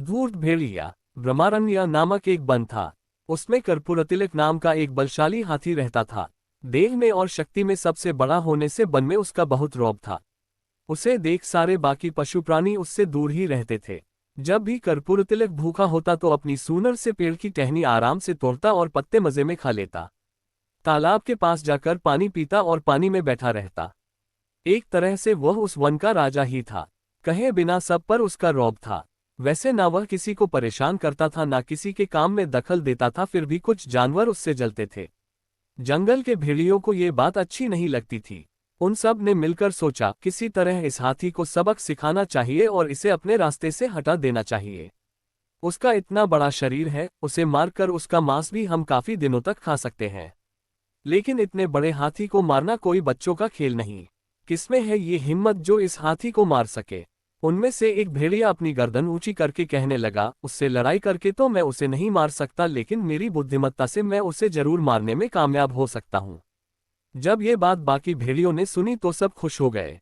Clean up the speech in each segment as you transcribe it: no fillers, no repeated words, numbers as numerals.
धूर्त भेड़िया। ब्रह्मारण्य नामक एक वन था। उसमें कर्पूरतिलक नाम का एक बलशाली हाथी रहता था। देह में और शक्ति में सबसे बड़ा होने से वन में उसका बहुत रौब था। उसे देख सारे बाकी पशु प्राणी उससे दूर ही रहते थे। जब भी कर्पूरतिलक भूखा होता तो अपनी सूंड से पेड़ की टहनी आराम से तोड़ता और पत्ते मजे में खा लेता। तालाब के पास जाकर पानी पीता और पानी में बैठा रहता। एक तरह से वह उस वन का राजा ही था। कहे बिना सब पर उसका रौब था। वैसे ना वह किसी को परेशान करता था, ना किसी के काम में दखल देता था, फिर भी कुछ जानवर उससे जलते थे। जंगल के भेड़ियों को ये बात अच्छी नहीं लगती थी। उन सब ने मिलकर सोचा किसी तरह इस हाथी को सबक सिखाना चाहिए और इसे अपने रास्ते से हटा देना चाहिए। उसका इतना बड़ा शरीर है, उसे मारकर उसका मांस भी हम काफी दिनों तक खा सकते हैं। लेकिन इतने बड़े हाथी को मारना कोई बच्चों का खेल नहीं। किसमें है ये हिम्मत जो इस हाथी को मार सके। उनमें से एक भेड़िया अपनी गर्दन ऊंची करके कहने लगा, उससे लड़ाई करके तो मैं उसे नहीं मार सकता, लेकिन मेरी बुद्धिमत्ता से मैं उसे जरूर मारने में कामयाब हो सकता हूं। जब ये बात बाकी भेड़ियों ने सुनी तो सब खुश हो गए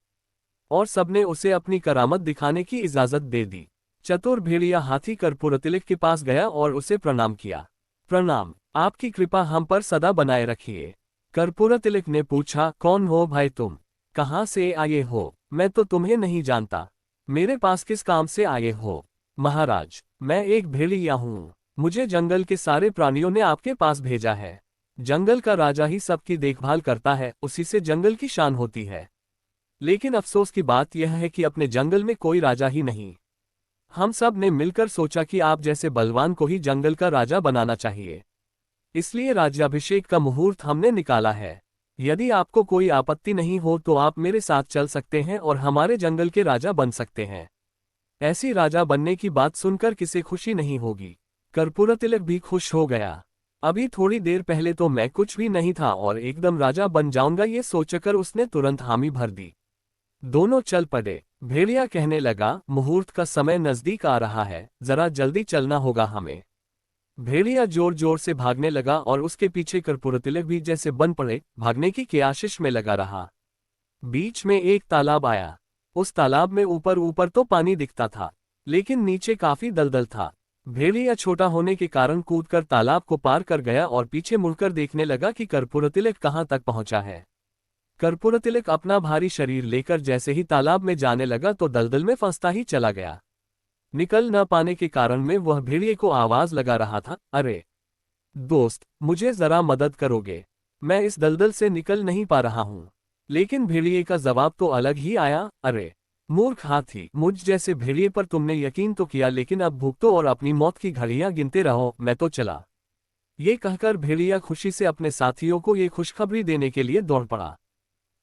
और सबने उसे अपनी करामत दिखाने की इजाजत दे दी। चतुर भेड़िया हाथी कर्पूरतिलक के पास गया और उसे प्रणाम किया। प्रणाम, आपकी कृपा हम पर सदा बनाए रखिए। कर्पूरतिलक ने पूछा, कौन हो भाई तुम? कहाँ से आए हो? मैं तो तुम्हें नहीं जानता। मेरे पास किस काम से आए हो? महाराज, मैं एक भेड़िया हूँ। मुझे जंगल के सारे प्राणियों ने आपके पास भेजा है। जंगल का राजा ही सबकी देखभाल करता है, उसी से जंगल की शान होती है। लेकिन अफसोस की बात यह है कि अपने जंगल में कोई राजा ही नहीं। हम सब ने मिलकर सोचा कि आप जैसे बलवान को ही जंगल का राजा बनाना चाहिए। इसलिए राज्याभिषेक का मुहूर्त हमने निकाला है। यदि आपको कोई आपत्ति नहीं हो तो आप मेरे साथ चल सकते हैं और हमारे जंगल के राजा बन सकते हैं। ऐसी राजा बनने की बात सुनकर किसे खुशी नहीं होगी। कर्पूरतिलक भी खुश हो गया। अभी थोड़ी देर पहले तो मैं कुछ भी नहीं था और एकदम राजा बन जाऊंगा, ये सोचकर उसने तुरंत हामी भर दी। दोनों चल पड़े। भेड़िया कहने लगा, मुहूर्त का समय नजदीक आ रहा है, जरा जल्दी चलना होगा हमें। भेड़िया जोर जोर से भागने लगा और उसके पीछे कर्पूरतिलक भी जैसे बन पड़े भागने की आशिश में लगा रहा। बीच में एक तालाब आया। उस तालाब में ऊपर ऊपर तो पानी दिखता था, लेकिन नीचे काफी दलदल था। भेड़िया छोटा होने के कारण कूदकर तालाब को पार कर गया और पीछे मुड़कर देखने लगा कि कर्पूरतिलक कहाँ तक पहुंचा है। कर्पूरतिलक अपना भारी शरीर लेकर जैसे ही तालाब में जाने लगा तो दलदल में फंसता ही चला गया। निकल न पाने के कारण में वह भेड़िए को आवाज लगा रहा था, अरे दोस्त, मुझे जरा मदद करोगे? मैं इस दलदल से निकल नहीं पा रहा हूँ। लेकिन भेड़िए का जवाब तो अलग ही आया, अरे मूर्ख हाथी, मुझ जैसे भेड़िए पर तुमने यकीन तो किया, लेकिन अब भुगतो और अपनी मौत की घड़ियां गिनते रहो, मैं तो चला। ये कहकर भेड़िया खुशी से अपने साथियों को ये खुशखबरी देने के लिए दौड़ पड़ा।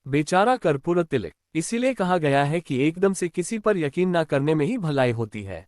बेचारा कर्पूरतिलक, इसीलिए कहा गया है कि एकदम से किसी पर यकीन न करने में ही भलाई होती है।